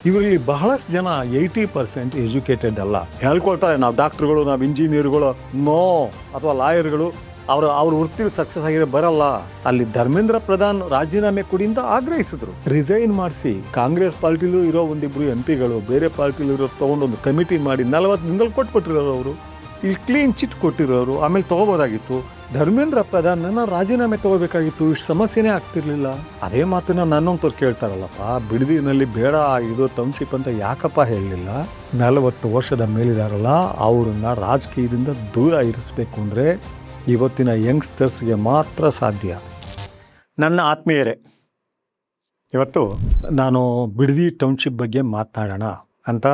ಇವರಲ್ಲಿ ಬಹಳಷ್ಟು ಜನ 80% ಎಜುಕೇಟೆಡ್ ಅಲ್ಲ. ಹೇಳ್ಕೊಳ್ತಾರೆ ನಾವು ಡಾಕ್ಟ್ರುಗಳು, ನಾವು ಇಂಜಿನಿಯರ್ಗಳು, ನೋ, ಅಥವಾ ಲಾಯರ್ಗಳು, ಅವ್ರ ವೃತ್ತಿಲಿ ಸಕ್ಸಸ್ ಆಗಿದೆ ಬರಲ್ಲ. ಅಲ್ಲಿ ಧರ್ಮೇಂದ್ರ ಪ್ರಧಾನ್ ರಾಜೀನಾಮೆ ಕೊಡಿ ಅಂತ ಆಗ್ರಹಿಸಿದ್ರು. ರಿಸೈನ್ ಮಾಡಿಸಿ ಕಾಂಗ್ರೆಸ್ ಪಾರ್ಟಿಲೂ ಇರೋ ಒಂದಿಬ್ರು MP ಬೇರೆ ಪಾರ್ಟಿಲೂ ಇರೋ ತಗೊಂಡೊಂದು ಕಮಿಟಿ ಮಾಡಿ 40 ದಿನದಲ್ಲಿ ಕೊಟ್ಬಿಟ್ಟಿರೋರು. ಅವರು ಇಲ್ಲಿ ಕ್ಲೀನ್ ಚಿಟ್ ಕೊಟ್ಟಿರೋರು. ಆಮೇಲೆ ತಗೋಬೋದಾಗಿತ್ತು. ಧರ್ಮೇಂದ್ರ ಪ್ರಧಾನನ್ನ ರಾಜೀನಾಮೆ ತಗೋಬೇಕಾಗಿತ್ತು. ಇಷ್ಟು ಸಮಸ್ಯೆನೇ ಆಗ್ತಿರ್ಲಿಲ್ಲ. ಅದೇ ಮಾತನ್ನ ನನ್ನಂತವ್ರು ಕೇಳ್ತಾರಲ್ಲಪ್ಪ, ಬಿಡದಿನಲ್ಲಿ ಬೇಡ ಇದು ಟೌನ್ಶಿಪ್ ಅಂತ ಯಾಕಪ್ಪ ಹೇಳಲಿಲ್ಲ? 40 ವರ್ಷದ ಮೇಲಿದಾರಲ್ಲ, ಅವ್ರನ್ನ ರಾಜಕೀಯದಿಂದ ದೂರ ಇರಿಸ್ಬೇಕು ಅಂದರೆ ಇವತ್ತಿನ ಯಂಗ್ಸ್ಟರ್ಸ್ಗೆ ಮಾತ್ರ ಸಾಧ್ಯ. ನನ್ನ ಆತ್ಮೀಯರೇ, ಇವತ್ತು ನಾನು ಬಿಡದಿ ಟೌನ್ಶಿಪ್ ಬಗ್ಗೆ ಮಾತನಾಡೋಣ ಅಂತ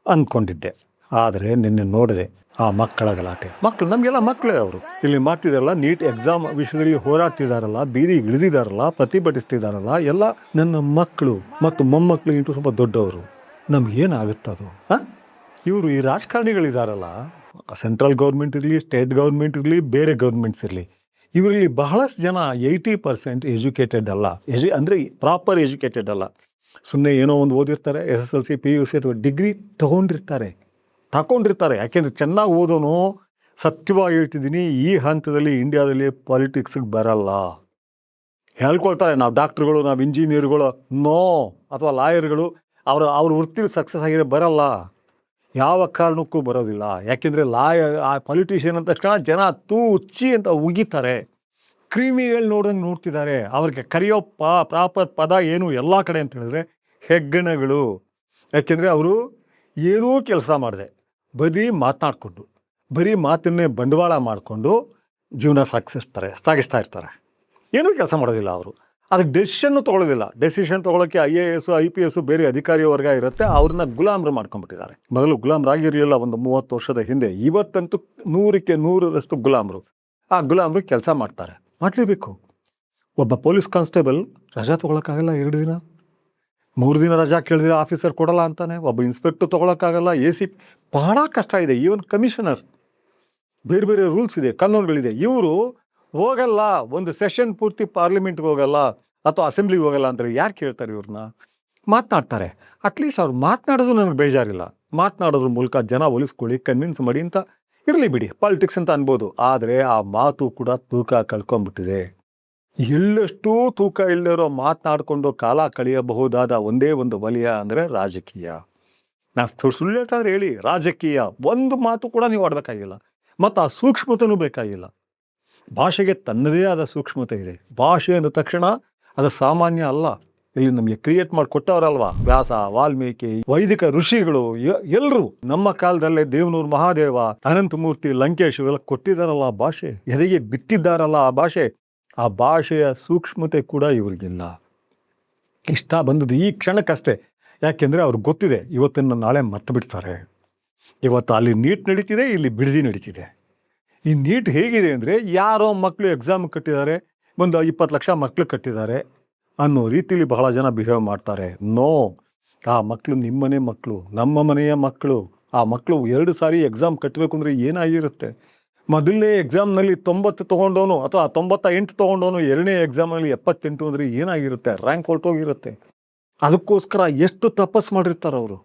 ಅಂದ್ಕೊಂಡಿದ್ದೆ. ಆದರೆ ನಿನ್ನೆ ನೋಡಿದೆ ಆ ಮಕ್ಕಳ ಗಲಾಟೆ. ನಮಗೆಲ್ಲ ಮಕ್ಕಳೇ ಅವರು. ಇಲ್ಲಿ ಮಾಡ್ತಿದಾರಲ್ಲ, ನೀಟ್ ಎಕ್ಸಾಮ್ ವಿಷಯದಲ್ಲಿ ಹೋರಾಡ್ತಿದಾರಲ್ಲ, ಬೀದಿಗೆ ಇಳಿದಿದಾರಲ್ಲ, ಪ್ರತಿಭಟಿಸ್ತಿದಾರಲ್ಲ, ಎಲ್ಲ ನನ್ನ ಮಕ್ಕಳು ಮತ್ತು ಮೊಮ್ಮಕ್ಕಳಿಗಿಂತೂ ಸ್ವಲ್ಪ ದೊಡ್ಡವರು. ನಮ್ಗೇನಾಗುತ್ತದು? ಇವರು ಈ ರಾಜಕಾರಣಿಗಳಿದಾರಲ್ಲ, ಸೆಂಟ್ರಲ್ ಗೌರ್ಮೆಂಟ್ ಇರಲಿ, ಸ್ಟೇಟ್ ಗೌರ್ಮೆಂಟ್ ಇರಲಿ, ಬೇರೆ ಗೌರ್ಮೆಂಟ್ಸ್ ಇರಲಿ, ಇವರಲ್ಲಿ ಬಹಳಷ್ಟು ಜನ 80% ಎಜುಕೇಟೆಡ್ ಅಲ್ಲ. ಅಂದರೆ ಪ್ರಾಪರ್ ಎಜುಕೇಟೆಡ್ ಅಲ್ಲ. ಸುಮ್ಮನೆ ಏನೋ ಒಂದು ಓದಿರ್ತಾರೆ, SSLC PUC ಅಥವಾ ಡಿಗ್ರಿ ತಗೊಂಡಿರ್ತಾರೆ. ಯಾಕೆಂದರೆ ಚೆನ್ನಾಗಿ ಓದೋನು, ಸತ್ಯವಾಗಿ ಹೇಳ್ತಿದ್ದೀನಿ, ಈ ಹಂತದಲ್ಲಿ ಇಂಡಿಯಾದಲ್ಲಿ ಪಾಲಿಟಿಕ್ಸಿಗೆ ಬರಲ್ಲ. ಹೇಳ್ಕೊಳ್ತಾರೆ ನಾವು ಡಾಕ್ಟ್ರುಗಳು, ನಾವು ಇಂಜಿನಿಯರ್ಗಳು, ನೋ, ಅಥವಾ ಲಾಯರ್ಗಳು, ಅವ್ರ ವೃತ್ತಿಲಿ ಸಕ್ಸಸ್ ಆಗಿದೆ ಬರಲ್ಲ. ಯಾವ ಕಾರಣಕ್ಕೂ ಬರೋದಿಲ್ಲ. ಯಾಕೆಂದರೆ ಪೊಲಿಟಿಷಿಯನ್ ಅಂತ ತಕ್ಷಣ ಜನ ತೂಚಿ ಅಂತ ಉಗಿತಾರೆ. ಕ್ರಿಮಿಗಳು ನೋಡ್ತಿದ್ದಾರೆ. ಅವ್ರಿಗೆ ಕರೆಯೋ ಪ್ರಾಪರ್ ಪದ ಏನು ಎಲ್ಲ ಕಡೆ ಅಂತ ಹೇಳಿದ್ರೆ ಹೆಗ್ಗಣಗಳು. ಯಾಕೆಂದರೆ ಅವರು ಏನೂ ಕೆಲಸ ಮಾಡಿದೆ, ಬರೀ ಮಾತನಾಡಿಕೊಂಡು, ಬರೀ ಮಾತನ್ನೇ ಬಂಡವಾಳ ಮಾಡಿಕೊಂಡು ಜೀವನ ಸಾಗಿಸ್ತಾ ಇರ್ತಾರೆ. ಏನೂ ಕೆಲಸ ಮಾಡೋದಿಲ್ಲ ಅವರು. ಅದಕ್ಕೆ ಡೆಸಿಷನ್ನು ತೊಗೊಳ್ಳೋದಿಲ್ಲ. ಡೆಸಿಷನ್ ತೊಗೊಳಕ್ಕೆ IAS IPS ಬೇರೆ ಅಧಿಕಾರಿ ವರ್ಗ ಇರುತ್ತೆ. ಅವ್ರನ್ನ ಗುಲಾಮರು ಮಾಡ್ಕೊಂಡ್ಬಿಟ್ಟಿದ್ದಾರೆ. ಮೊದಲು ಗುಲಾಮರಾಗಿರಲಿಲ್ಲ ಒಂದು 30 ವರ್ಷದ ಹಿಂದೆ. ಇವತ್ತಂತೂ 100ಕ್ಕೆ 100ರಷ್ಟು ಗುಲಾಮರು. ಆ ಗುಲಾಮರು ಕೆಲಸ ಮಾಡಲೇಬೇಕು. ಒಬ್ಬ ಪೊಲೀಸ್ ಕಾನ್ಸ್ಟೇಬಲ್ ರಜಾ ತೊಗೊಳಕ್ಕಾಗಲ್ಲ, 2 ದಿನ 3 ದಿನ ರಜಾ ಕೇಳಿದ್ರೆ ಆಫೀಸರ್ ಕೊಡಲ್ಲ ಅಂತಾನೆ. ಒಬ್ಬ ಇನ್ಸ್ಪೆಕ್ಟರ್ ತೊಗೊಳಕ್ಕಾಗಲ್ಲ. ACP ಬಹಳ ಕಷ್ಟ ಇದೆ. ಈವನ್ ಕಮಿಷನರ್, ಬೇರೆ ಬೇರೆ ರೂಲ್ಸ್ ಇದೆ, ಕಾನೂನುಗಳಿದೆ. ಇವರು ಹೋಗಲ್ಲ, ಒಂದು ಸೆಷನ್ ಪೂರ್ತಿ ಪಾರ್ಲಿಮೆಂಟ್ಗೆ ಹೋಗಲ್ಲ ಅಥವಾ ಅಸೆಂಬ್ಲಿಗೆ ಹೋಗಲ್ಲ ಅಂದರೆ ಯಾರು ಕೇಳ್ತಾರೆ? ಇವ್ರನ್ನ ಮಾತನಾಡ್ತಾರೆ. ಅಟ್ಲೀಸ್ಟ್ ಅವ್ರು ಮಾತನಾಡೋದು ನನಗೆ ಬೇಜಾರಿಲ್ಲ. ಮಾತನಾಡೋದ್ರ ಮೂಲಕ ಜನ ಒಲಿಸ್ಕೊಳ್ಳಿ, ಕನ್ವಿನ್ಸ್ ಮಾಡಿ ಅಂತ ಇರಲಿ ಬಿಡಿ, ಪಾಲಿಟಿಕ್ಸ್ ಅಂತ ಅನ್ಬೋದು. ಆದರೆ ಆ ಮಾತು ಕೂಡ ತೂಕ ಕಳ್ಕೊಂಡ್ಬಿಟ್ಟಿದೆ. ಎಳ್ಳಷ್ಟು ತೂಕ ಇಲ್ಲದಿರೋ ಮಾತನಾಡಿಕೊಂಡು ಕಾಲ ಕಳೆಯಬಹುದಾದ ಒಂದೇ ಒಂದು ವಲಯ ಅಂದರೆ ರಾಜಕೀಯ. ನಾನು ಸುಳ್ಳು ಹೇಳ್ತಾದ್ರೆ ಹೇಳಿ, ರಾಜಕೀಯ ಒಂದು ಮಾತು ಕೂಡ ನೀವು ಆಡಬೇಕಾಗಿಲ್ಲ. ಮತ್ತು ಆ ಸೂಕ್ಷ್ಮತೆಯೂ ಬೇಕಾಗಿಲ್ಲ. ಭಾಷೆಗೆ ತನ್ನದೇ ಆದ ಸೂಕ್ಷ್ಮತೆ ಇದೆ. ಭಾಷೆ ಅಂದ ತಕ್ಷಣ ಅದು ಸಾಮಾನ್ಯ ಅಲ್ಲ. ಇಲ್ಲಿ ನಮಗೆ ಕ್ರಿಯೇಟ್ ಮಾಡಿಕೊಟ್ಟವರಲ್ವಾ ವ್ಯಾಸ, ವಾಲ್ಮೀಕಿ, ವೈದಿಕ ಋಷಿಗಳು, ಎಲ್ಲರೂ ನಮ್ಮ ಕಾಲದಲ್ಲೇ ದೇವನೂರು ಮಹಾದೇವ, ಅನಂತಮೂರ್ತಿ, ಲಂಕೇಶ್ ಎಲ್ಲ ಕೊಟ್ಟಿದ್ದಾರಲ್ಲ ಭಾಷೆ, ಎದೆಗೆ ಬಿತ್ತಿದ್ದಾರಲ್ಲ ಆ ಭಾಷೆ. ಆ ಭಾಷೆಯ ಸೂಕ್ಷ್ಮತೆ ಕೂಡ ಇವ್ರಿಗಿಲ್ಲ. ಇಷ್ಟ ಬಂದದ್ದು ಈ ಕ್ಷಣಕ್ಕಷ್ಟೇ. ಯಾಕೆಂದರೆ ಅವ್ರಿಗೆ ಗೊತ್ತಿದೆ ಇವತ್ತನ್ನು ನಾಳೆ ಮರ್ತು ಬಿಡ್ತಾರೆ. ಇವತ್ತು ಅಲ್ಲಿ ನೀಟ್ ನಡೀತಿದೆ, ಇಲ್ಲಿ ಬಿಡದಿ ನಡೀತಿದೆ. ಈ ನೀಟ್ ಹೇಗಿದೆ ಅಂದರೆ, ಯಾರೋ ಮಕ್ಕಳು ಎಕ್ಸಾಮ್ ಕಟ್ಟಿದ್ದಾರೆ, ಒಂದು 20 ಲಕ್ಷ ಮಕ್ಕಳು ಕಟ್ಟಿದ್ದಾರೆ ಅನ್ನೋ ರೀತಿಲಿ ಬಹಳ ಜನ ಬಿಹೇವ್ ಮಾಡ್ತಾರೆ. ನೋ, ಆ ಮಕ್ಕಳು ನಿಮ್ಮನೆ ಮಕ್ಕಳು, ನಮ್ಮ ಮನೆಯ ಮಕ್ಕಳು. ಆ ಮಕ್ಕಳು 2 ಸಾರಿ ಎಕ್ಸಾಮ್ ಕಟ್ಟಬೇಕು ಅಂದರೆ ಏನಾಗಿರುತ್ತೆ? ಮೊದಲನೇ ಎಕ್ಸಾಮ್ನಲ್ಲಿ 90 ತೊಗೊಂಡವನು ಅಥವಾ 98 ತೊಗೊಂಡವನು 2ನೇ ಎಕ್ಸಾಮ್ನಲ್ಲಿ 78 ಅಂದರೆ ಏನಾಗಿರುತ್ತೆ? ರ್ಯಾಂಕ್ ಹೊರಟೋಗಿರುತ್ತೆ. ಅದಕ್ಕೋಸ್ಕರ ಎಷ್ಟು ತಪಸ್ ಮಾಡಿರ್ತಾರೆ ಅವರು,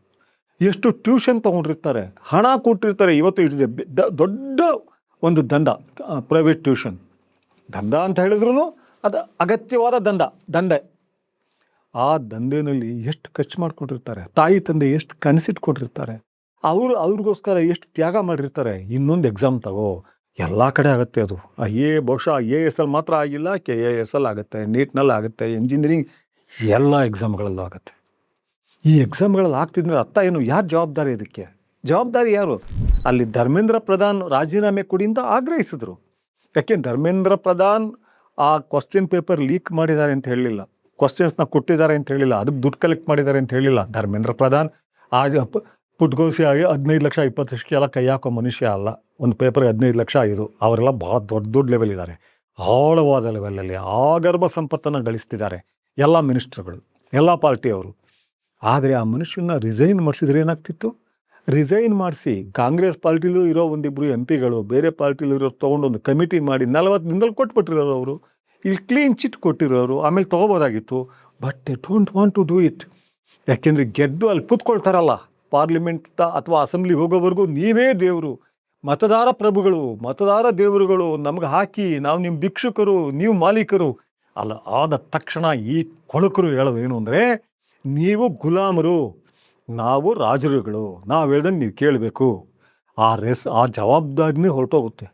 ಎಷ್ಟು ಟ್ಯೂಷನ್ ತೊಗೊಂಡಿರ್ತಾರೆ, ಹಣ ಕೊಟ್ಟಿರ್ತಾರೆ. ಇವತ್ತು ಇಟ್ಸ್ ದೊಡ್ಡ ಒಂದು ದಂಡ, ಪ್ರೈವೇಟ್ ಟ್ಯೂಷನ್. ದಂಡ ಅಂತ ಹೇಳಿದ್ರು ಅದು ಅಗತ್ಯವಾದ ದಂಡೆ. ಆ ದಂಧೆನಲ್ಲಿ ಎಷ್ಟು ಖರ್ಚು ಮಾಡ್ಕೊಂಡಿರ್ತಾರೆ. ತಾಯಿ ತಂದೆ ಎಷ್ಟು ಕನಸಿಟ್ಕೊಂಡಿರ್ತಾರೆ. ಅವ್ರಿಗೋಸ್ಕರ ಎಷ್ಟು ತ್ಯಾಗ ಮಾಡಿರ್ತಾರೆ. ಇನ್ನೊಂದು ಎಕ್ಸಾಮ್ ತಗೋ, ಎಲ್ಲ ಕಡೆ ಆಗುತ್ತೆ ಅದು. ಬಹುಶಃ IAS ಅಲ್ಲಿ ಮಾತ್ರ ಆಗಿಲ್ಲ, KAS ಅಲ್ಲಿ ಆಗುತ್ತೆ, ನೀಟ್ನಲ್ಲಿ ಆಗುತ್ತೆ, ಇಂಜಿನಿಯರಿಂಗ್ ಎಲ್ಲ ಎಕ್ಸಾಮ್ಗಳಲ್ಲೂ ಆಗುತ್ತೆ. ಈ ಎಕ್ಸಾಮ್ಗಳಲ್ಲಿ ಆಗ್ತಿದ್ರೆ ಅರ್ಥ ಏನು? ಯಾರು ಜವಾಬ್ದಾರಿ? ಇದಕ್ಕೆ ಜವಾಬ್ದಾರಿ ಯಾರು? ಅಲ್ಲಿ ಧರ್ಮೇಂದ್ರ ಪ್ರಧಾನ್ ರಾಜೀನಾಮೆ ಕೊಡಿ ಅಂತ ಆಗ್ರಹಿಸಿದ್ರು. ಯಾಕೆ ಧರ್ಮೇಂದ್ರ ಪ್ರಧಾನ್ ಆ ಕ್ವಶ್ಚನ್ ಪೇಪರ್ ಲೀಕ್ ಮಾಡಿದ್ದಾರೆ ಅಂತ ಹೇಳಲಿಲ್ಲ, ಕ್ವಶನ್ಸ್ನ ಕೊಟ್ಟಿದ್ದಾರೆ ಅಂತ ಹೇಳಿಲ್ಲ, ಅದಕ್ಕೆ ದುಡ್ಡು ಕಲೆಕ್ಟ್ ಮಾಡಿದ್ದಾರೆ ಅಂತ ಹೇಳಿಲ್ಲ. ಧರ್ಮೇಂದ್ರ ಪ್ರಧಾನ್ ಪುಟ್ಗೋಸಿ ಆಗಿ 15 ಲಕ್ಷ 20 ಲಕ್ಷಕ್ಕೆ ಎಲ್ಲ ಕೈ ಹಾಕೋ ಮನುಷ್ಯ ಅಲ್ಲ. ಒಂದು ಪೇಪರ್ಗೆ 15 ಲಕ್ಷ ಇದು. ಅವರೆಲ್ಲ ಭಾಳ ದೊಡ್ಡ ಲೆವೆಲ್ ಇದ್ದಾರೆ, ಆಳವಾದ ಲೆವೆಲಲ್ಲಿ ಆಗರ್ಭ ಸಂಪತ್ತನ್ನು ಗಳಿಸ್ತಿದ್ದಾರೆ ಎಲ್ಲ ಮಿನಿಸ್ಟರ್ಗಳು, ಎಲ್ಲ ಪಾರ್ಟಿಯವರು. ಆದರೆ ಆ ಮನುಷ್ಯನ ರಿಸೈನ್ ಮಾಡಿಸಿದ್ರೆ ಏನಾಗ್ತಿತ್ತು? ರಿಸೈನ್ ಮಾಡಿಸಿ ಕಾಂಗ್ರೆಸ್ ಪಾರ್ಟಿಲೂ ಇರೋ ಒಂದಿಬ್ರು MP ಬೇರೆ ಪಾರ್ಟಿಲೂ ಇರೋ ತೊಗೊಂಡೊಂದು ಕಮಿಟಿ ಮಾಡಿ 40 ದಿನದಲ್ಲಿ ಕೊಟ್ಬಿಟ್ಟಿರೋರು. ಅವರು ಇಲ್ಲಿ ಕ್ಲೀನ್ ಚಿಟ್ ಕೊಟ್ಟಿರೋರು. ಆಮೇಲೆ ತೊಗೋಬೋದಾಗಿತ್ತು. But they don't want to do it. ಯಾಕೆಂದರೆ ಗೆದ್ದು ಅಲ್ಲಿ ಕೂತ್ಕೊಳ್ತಾರಲ್ಲ, ಪಾರ್ಲಿಮೆಂಟ್ ಅಥವಾ ಅಸೆಂಬ್ಲಿಗೆ ಹೋಗೋವರೆಗೂ ನೀವೇ ದೇವರು, ಮತದಾರ ಪ್ರಭುಗಳು, ಮತದಾರ ದೇವರುಗಳು, ನಮ್ಗೆ ಹಾಕಿ, ನಾವು ನಿಮ್ಮ ಭಿಕ್ಷುಕರು, ನೀವು ಮಾಲೀಕರು. ಅಲ್ಲ, ಆದ ತಕ್ಷಣ ಈ ಕೊಳಕರು ಹೇಳೋದೇನು ಅಂದರೆ, ನೀವು ಗುಲಾಮರು, ನಾವು ರಾಜರುಗಳು, ನಾವು ಹೇಳ್ದಂಗೆ ನೀವು ಕೇಳಬೇಕು. ಆ ಜವಾಬ್ದಾರಿನೇ ಹೊರಟೋಗುತ್ತೆ.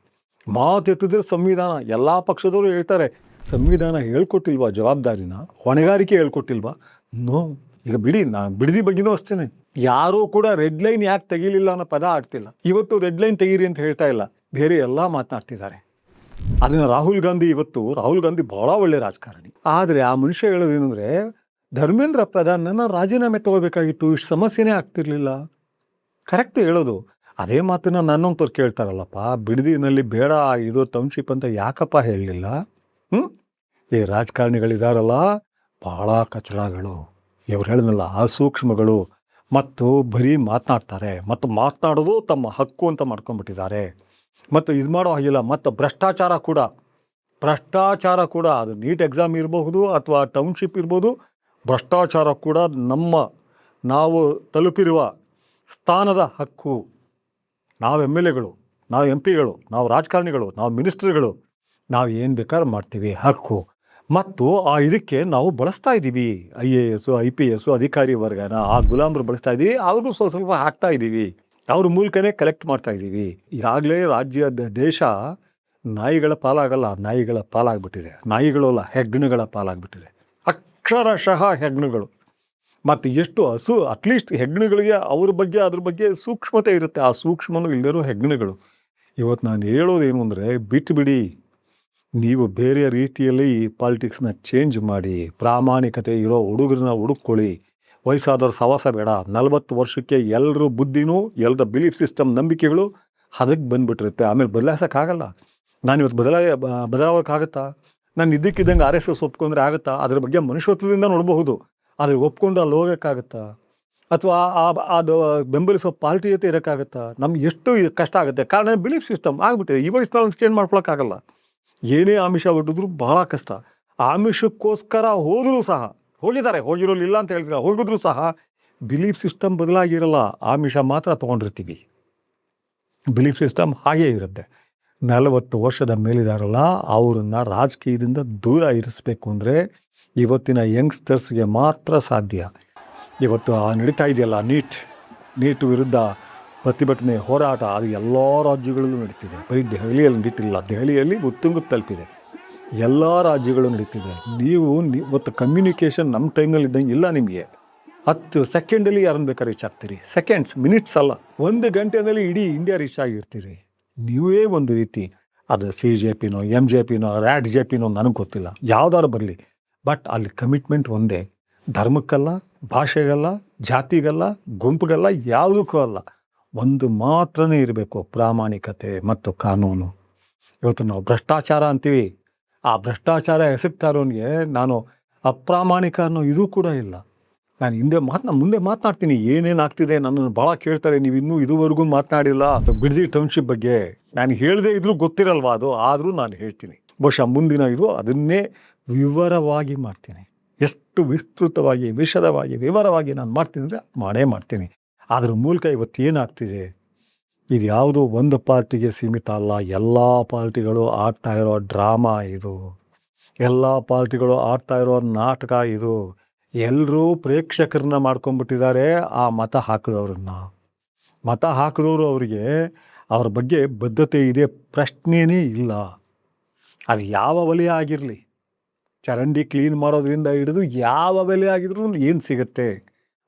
ಮಾತೆತ್ತಿದ್ರೆ ಸಂವಿಧಾನ, ಎಲ್ಲ ಪಕ್ಷದವರು ಹೇಳ್ತಾರೆ, ಸಂವಿಧಾನ ಹೇಳ್ಕೊಟ್ಟಿಲ್ವಾ ಜವಾಬ್ದಾರಿನ, ಹೊಣೆಗಾರಿಕೆ ಹೇಳ್ಕೊಟ್ಟಿಲ್ವಾ? ನೋ. ಈಗ ಬಿಡಿ, ಬಿಡದಿ ಬಗ್ಗೆನೂ ಅಷ್ಟೇ, ಯಾರೂ ಕೂಡ ರೆಡ್ ಲೈನ್ ಯಾಕೆ ತೆಗೀಲಿಲ್ಲ ಅನ್ನೋ ಪದ ಆಡ್ತಿಲ್ಲ. ಇವತ್ತು ರೆಡ್ ಲೈನ್ ತೆಗೀರಿ ಅಂತ ಹೇಳ್ತಾ ಇಲ್ಲ, ಬೇರೆ ಎಲ್ಲ ಮಾತನಾಡ್ತಿದ್ದಾರೆ. ಅದನ್ನು ರಾಹುಲ್ ಗಾಂಧಿ ಭಾಳ ಒಳ್ಳೆ ರಾಜಕಾರಣಿ. ಆದರೆ ಆ ಮನುಷ್ಯ ಹೇಳೋದೇನೆಂದರೆ, ಧರ್ಮೇಂದ್ರ ಪ್ರಧಾನನ ರಾಜೀನಾಮೆ ತಗೋಬೇಕಾಗಿತ್ತು, ಇಷ್ಟು ಸಮಸ್ಯೆನೇ ಆಗ್ತಿರ್ಲಿಲ್ಲ. ಕರೆಕ್ಟ್ ಹೇಳೋದು. ಅದೇ ಮಾತನ್ನ ನನ್ನಂತವ್ರು ಕೇಳ್ತಾರಲ್ಲಪ್ಪ, ಬಿಡದಿನಲ್ಲಿ ಬೇಡ ಇದು ಟೌನ್ಶಿಪ್ ಅಂತ ಯಾಕಪ್ಪ ಹೇಳಲಿಲ್ಲ? ಈ ರಾಜಕಾರಣಿಗಳಿದಾರಲ್ಲ, ಭಾಳ ಕಚಡಗಳು. ಇವ್ರು ಹೇಳಿದ್ನಲ್ಲ, ಅಸೂಕ್ಷ್ಮಗಳು, ಮತ್ತು ಬರೀ ಮಾತನಾಡ್ತಾರೆ, ಮತ್ತು ಮಾತನಾಡೋದು ತಮ್ಮ ಹಕ್ಕು ಅಂತ ಮಾಡ್ಕೊಂಡ್ಬಿಟ್ಟಿದ್ದಾರೆ. ಮತ್ತು ಇದು ಮಾಡೋ ಹಾಗಿಲ್ಲ. ಮತ್ತು ಭ್ರಷ್ಟಾಚಾರ ಕೂಡ ಅದು ನೀಟ್ ಎಕ್ಸಾಮ್ ಇರಬಹುದು ಅಥವಾ ಟೌನ್ಶಿಪ್ ಇರ್ಬೋದು, ಭ್ರಷ್ಟಾಚಾರ ಕೂಡ ನಾವು ತಲುಪಿರುವ ಸ್ಥಾನದ ಹಕ್ಕು. ನಾವು MLAಗಳು, ನಾವು MP ಗಳು, ನಾವು ರಾಜಕಾರಣಿಗಳು, ನಾವು ಮಿನಿಸ್ಟ್ರಿಗಳು, ನಾವು ಏನು ಬೇಕಾದ್ರೂ ಮಾಡ್ತೀವಿ, ಹಕ್ಕು. ಮತ್ತು ಇದಕ್ಕೆ ನಾವು ಬಳಸ್ತಾ ಇದ್ದೀವಿ, IAS IPS ಅಧಿಕಾರಿ ವರ್ಗನ, ಆ ಗುಲಾಮರು ಬಳಸ್ತಾ ಇದ್ದೀವಿ, ಅವ್ರಿಗೂ ಸ್ವಲ್ಪ ಹಾಕ್ತಾ ಇದ್ದೀವಿ, ಅವ್ರ ಮೂಲಕನೇ ಕಲೆಕ್ಟ್ ಮಾಡ್ತಾ ಇದ್ದೀವಿ. ಈಗಾಗಲೇ ದೇಶ ನಾಯಿಗಳ ಪಾಲಾಗಲ್ಲ, ನಾಯಿಗಳ ಪಾಲಾಗ್ಬಿಟ್ಟಿದೆ. ನಾಯಿಗಳು ಅಲ್ಲ, ಹೆಗ್ಗಣಗಳ ಪಾಲಾಗ್ಬಿಟ್ಟಿದೆ, ಅಕ್ಷರಶಃ ಹೆಗ್ಗಣಗಳು. ಮತ್ತು ಎಷ್ಟು ಅಟ್ಲೀಸ್ಟ್ ಹೆಗ್ಗಣಗಳಿಗೆ ಅದ್ರ ಬಗ್ಗೆ ಸೂಕ್ಷ್ಮತೆ ಇರುತ್ತೆ. ಆ ಸೂಕ್ಷ್ಮನೂ ಇಲ್ಲದಿರೋ ಹೆಗ್ಗಣಗಳು. ಇವತ್ತು ನಾನು ಹೇಳೋದೇನು ಅಂದರೆ, ಬಿಡಿ, ನೀವು ಬೇರೆ ರೀತಿಯಲ್ಲಿ ಈ ಪಾಲಿಟಿಕ್ಸ್ನ ಚೇಂಜ್ ಮಾಡಿ, ಪ್ರಾಮಾಣಿಕತೆ ಇರೋ ಹುಡುಗರನ್ನ ಹುಡುಕೊಳ್ಳಿ. ವಯಸ್ಸಾದವ್ರ ಸವಾಸ ಬೇಡ. 40 ವರ್ಷಕ್ಕೆ ಎಲ್ಲರ ಬುದ್ಧಿನೂ, ಎಲ್ಲರ ಬಿಲೀಫ್ ಸಿಸ್ಟಮ್, ನಂಬಿಕೆಗಳು ಅದಕ್ಕೆ ಬಂದುಬಿಟ್ಟಿರುತ್ತೆ. ಆಮೇಲೆ ಬದಲಾಯಿಸೋಕ್ಕಾಗಲ್ಲ. ನಾನು ಇವತ್ತು ಬದಲಾಗೋಕ್ಕಾಗತ್ತಾ? ನಾನು ಇದ್ದಕ್ಕಿದ್ದಂಗೆ RSS ಒಪ್ಕೊಂಡ್ರೆ ಆಗುತ್ತಾ? ಅದ್ರ ಬಗ್ಗೆ ಮನುಷ್ಯತ್ವದಿಂದ ನೋಡಬಹುದು. ಆದರೆ ಒಪ್ಕೊಂಡು ಅಲ್ಲಿ ಹೋಗೋಕ್ಕಾಗತ್ತಾ? ಅಥವಾ ಅದು ಬೆಂಬಲಿಸೋ ಪಾರ್ಟಿ ಜೊತೆ ಇರೋಕ್ಕಾಗತ್ತಾ? ನಮ್ಗೆ ಎಷ್ಟು ಕಷ್ಟ ಆಗುತ್ತೆ. ಕಾರಣ ಬಿಲೀಫ್ ಸಿಸ್ಟಮ್ ಆಗಿಬಿಟ್ಟಿದೆ. ಈ ವಯಸ್ಸಿನಲ್ಲಿ ಚೇಂಜ್ ಮಾಡ್ಕೊಳಕ್ಕಾಗಲ್ಲ. ಏನೇ ಆಮಿಷ ಹೊಟ್ಟಿದ್ರು ಬಹಳ ಕಷ್ಟ. ಆಮಿಷಕ್ಕೋಸ್ಕರ ಹೋದರೂ ಸಹ, ಹೋಗಿರೋಲ್ಲ ಇಲ್ಲ ಅಂತ ಹೇಳ್ತಾರೆ, ಹೋಗಿದ್ರು ಸಹ ಬಿಲೀಫ್ ಸಿಸ್ಟಮ್ ಬದಲಾಗಿರಲ್ಲ. ಆಮಿಷ ಮಾತ್ರ ತೊಗೊಂಡಿರ್ತೀವಿ. ಬಿಲೀಫ್ ಸಿಸ್ಟಮ್ ಹಾಗೇ ಇರುತ್ತೆ. 40 ವರ್ಷದ ಮೇಲಿದಾರಲ್ಲ, ಅವ್ರನ್ನ ರಾಜಕೀಯದಿಂದ ದೂರ ಇರಿಸ್ಬೇಕು ಅಂದರೆ ಇವತ್ತಿನ ಯಂಗ್ಸ್ಟರ್ಸ್ಗೆ ಮಾತ್ರ ಸಾಧ್ಯ. ಇವತ್ತು ನಡೀತಾ ಇದೆಯಲ್ಲ ನೀಟ್ ವಿರುದ್ಧ ಪ್ರತಿಭಟನೆ, ಹೋರಾಟ, ಅದು ಎಲ್ಲ ರಾಜ್ಯಗಳಲ್ಲೂ ನಡೀತಿದೆ. ಬರೀ ದೆಹಲಿಯಲ್ಲಿ ನಡೀತಿಲ್ಲ, ದೆಹಲಿಯಲ್ಲಿ ಉತ್ತುಂಗಕ್ಕೆ ತಲುಪಿದೆ, ಎಲ್ಲ ರಾಜ್ಯಗಳು ನಡೀತಿದೆ. ಇವತ್ತು ಕಮ್ಯುನಿಕೇಷನ್ ನಮ್ಮ ಟೈಮ್ನಲ್ಲಿ ಇದ್ದಂಗೆ ಇಲ್ಲ. ನಿಮಗೆ 10 ಸೆಕೆಂಡಲ್ಲಿ ಯಾರನ್ನು ಬೇಕಾದ್ರೆ ರೀಚ್ ಆಗ್ತೀರಿ. ಸೆಕೆಂಡ್ಸ್, ಮಿನಿಟ್ಸ್ ಅಲ್ಲ, 1 ಗಂಟೆಯಲ್ಲಿ ಇಡೀ ಇಂಡಿಯಾ ರೀಚ್ ಆಗಿರ್ತೀರಿ. ನೀವೇ ಒಂದು ರೀತಿ, ಅದು CJPನೋ MJPನೋ RAT-JPನೋ ನನಗೆ ಗೊತ್ತಿಲ್ಲ, ಯಾವ್ದಾದ್ರು ಬರಲಿ. ಬಟ್ ಅಲ್ಲಿ ಕಮಿಟ್ಮೆಂಟ್ ಒಂದೇ, ಧರ್ಮಕ್ಕಲ್ಲ, ಭಾಷೆಗಲ್ಲ, ಜಾತಿಗಲ್ಲ, ಗುಂಪಿಗಲ್ಲ, ಯಾವುದಕ್ಕೂ ಅಲ್ಲ, ಒಂದು ಮಾತ್ರನೇ ಇರಬೇಕು, ಪ್ರಾಮಾಣಿಕತೆ ಮತ್ತು ಕಾನೂನು. ಇವತ್ತು ನಾವು ಭ್ರಷ್ಟಾಚಾರ ಅಂತೀವಿ. ಆ ಭ್ರಷ್ಟಾಚಾರ ಎಸಗ್ತಾ ಇರೋನಿಗೆ ನಾನು ಅಪ್ರಾಮಾಣಿಕ ಅನ್ನೋ ಇದು ಕೂಡ ಇಲ್ಲ. ನಾನು ಮುಂದೆ ಮಾತನಾಡ್ತೀನಿ, ಏನೇನು ಆಗ್ತಿದೆ. ನನ್ನನ್ನು ಭಾಳ ಕೇಳ್ತಾರೆ, ನೀವು ಇನ್ನೂ ಇದುವರೆಗೂ ಮಾತನಾಡಿಲ್ಲ ಬಿಡದಿ ಟೌನ್ಶಿಪ್ ಬಗ್ಗೆ. ನಾನು ಹೇಳದೇ ಇದ್ರೂ ಗೊತ್ತಿರಲ್ವಾ ಅದು, ಆದರೂ ನಾನು ಹೇಳ್ತೀನಿ. ಬಹುಶಃ ಮುಂದಿನ ಅದನ್ನೇ ವಿವರವಾಗಿ ಮಾಡ್ತೀನಿ. ಎಷ್ಟು ವಿಸ್ತೃತವಾಗಿ, ವಿಶದವಾಗಿ, ವಿವರವಾಗಿ ನಾನು ಮಾಡ್ತೀನಿ ಅಂದರೆ ಮಾಡೇ ಮಾಡ್ತೀನಿ. ಅದ್ರ ಮೂಲಕ ಇವತ್ತು ಏನಾಗ್ತಿದೆ, ಇದು ಯಾವುದೋ ಒಂದು ಪಾರ್ಟಿಗೆ ಸೀಮಿತ ಅಲ್ಲ. ಎಲ್ಲ ಪಾರ್ಟಿಗಳು ಆಡ್ತಾ ಇರೋ ಡ್ರಾಮಾ ಇದು, ಎಲ್ಲ ಪಾರ್ಟಿಗಳು ಆಡ್ತಾ ಇರೋ ನಾಟಕ ಇದು. ಎಲ್ಲರೂ ಪ್ರೇಕ್ಷಕರನ್ನ ಮಾಡ್ಕೊಂಡ್ಬಿಟ್ಟಿದ್ದಾರೆ. ಆ ಮತ ಹಾಕಿದವರು ಅವರಿಗೆ ಅವ್ರ ಬಗ್ಗೆ ಬದ್ಧತೆ ಇದೆ, ಪ್ರಶ್ನೆಯೇ ಇಲ್ಲ. ಅದು ಯಾವ ವಲಯ ಆಗಿರಲಿ, ಚರಂಡಿ ಕ್ಲೀನ್ ಮಾಡೋದ್ರಿಂದ ಹಿಡಿದು ಯಾವ ಬೆಲೆ ಆಗಿದ್ರು ಏನು ಸಿಗುತ್ತೆ.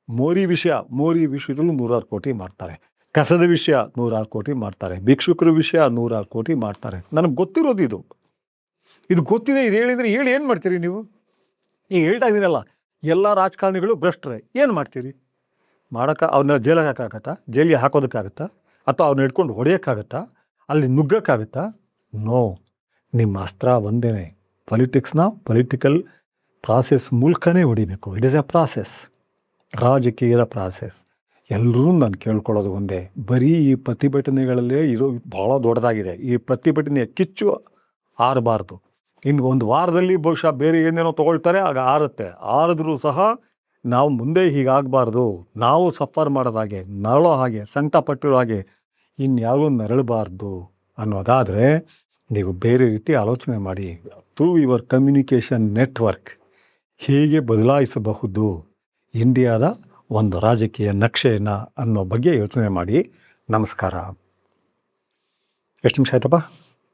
ಮೋರಿ ವಿಷಯದಲ್ಲೂ 100 ಕೋಟಿ ಮಾಡ್ತಾರೆ. ಕಸದ ವಿಷಯ 100 ಕೋಟಿ ಮಾಡ್ತಾರೆ. ಭಿಕ್ಷುಕರ ವಿಷಯ 100 ಕೋಟಿ ಮಾಡ್ತಾರೆ. ನನಗೆ ಗೊತ್ತಿರೋದು ಇದು ಗೊತ್ತಿದೆ. ಇದು ಹೇಳಿದರೆ ಏನು ಮಾಡ್ತೀರಿ ನೀವು? ಈಗ ಹೇಳ್ತಾ ಇದ್ದೀರಲ್ಲ, ಎಲ್ಲ ರಾಜಕಾರಣಿಗಳು ಭ್ರಷ್ಟರೇ, ಏನು ಮಾಡ್ತೀರಿ? ಅವ್ರನ್ನ ಜೈಲಿಗೆ ಹಾಕೋದಕ್ಕಾಗತ್ತಾ? ಅಥವಾ ಅವ್ರನ್ನ ಹಿಡ್ಕೊಂಡು ಹೊಡೆಯೋಕ್ಕಾಗತ್ತಾ? ಅಲ್ಲಿ ನುಗ್ಗೋಕ್ಕಾಗತ್ತಾ? ನೋ. ನಿಮ್ಮ ಅಸ್ತ್ರ ಒಂದೇ, ಪೊಲಿಟಿಕಲ್ ಪ್ರಾಸೆಸ್ ಮೂಲಕನೇ ಹೊಡಿಬೇಕು. ಇಟ್ ಈಸ್ ಎ ಪ್ರಾಸೆಸ್, ರಾಜಕೀಯದ ಪ್ರಾಸೆಸ್. ಎಲ್ಲರೂ ನಾನು ಕೇಳ್ಕೊಳ್ಳೋದು ಒಂದೇ, ಬರೀ ಈ ಪ್ರತಿಭಟನೆಗಳಲ್ಲೇ ಇದು ಭಾಳ ದೊಡ್ಡದಾಗಿದೆ. ಈ ಪ್ರತಿಭಟನೆಯ ಕಿಚ್ಚು ಆರಬಾರ್ದು. ಇನ್ನು ಒಂದು ವಾರದಲ್ಲಿ ಬಹುಶಃ ಬೇರೆ ಏನೇನೋ ತೊಗೊಳ್ತಾರೆ, ಆಗ ಆರುತ್ತೆ. ಆರಿದ್ರೂ ಸಹ ನಾವು ಮುಂದೆ ಹೀಗಾಗಬಾರ್ದು, ನಾವು ಸಫರ್ ಮಾಡೋದ ಹಾಗೆ, ನರಳೋ ಹಾಗೆ, ಸಂಕಟ ಪಟ್ಟಿರೋ ಹಾಗೆ ಇನ್ಯಾರೂ ನರಳಬಾರ್ದು ಅನ್ನೋದಾದರೆ ನೀವು ಬೇರೆ ರೀತಿ ಆಲೋಚನೆ ಮಾಡಿ. ಥ್ರೂ ಯುವರ್ ಕಮ್ಯುನಿಕೇಷನ್ ನೆಟ್ವರ್ಕ್ ಹೇಗೆ ಬದಲಾಯಿಸಬಹುದು ಇಂಡಿಯಾದ ಒಂದು ರಾಜಕೀಯ ನಕ್ಷೆಯನ್ನು ಅನ್ನೋ ಬಗ್ಗೆ ಯೋಚನೆ ಮಾಡಿ. ನಮಸ್ಕಾರ. ಎಷ್ಟು ನಿಮಿಷ ಆಯ್ತಪ್ಪ?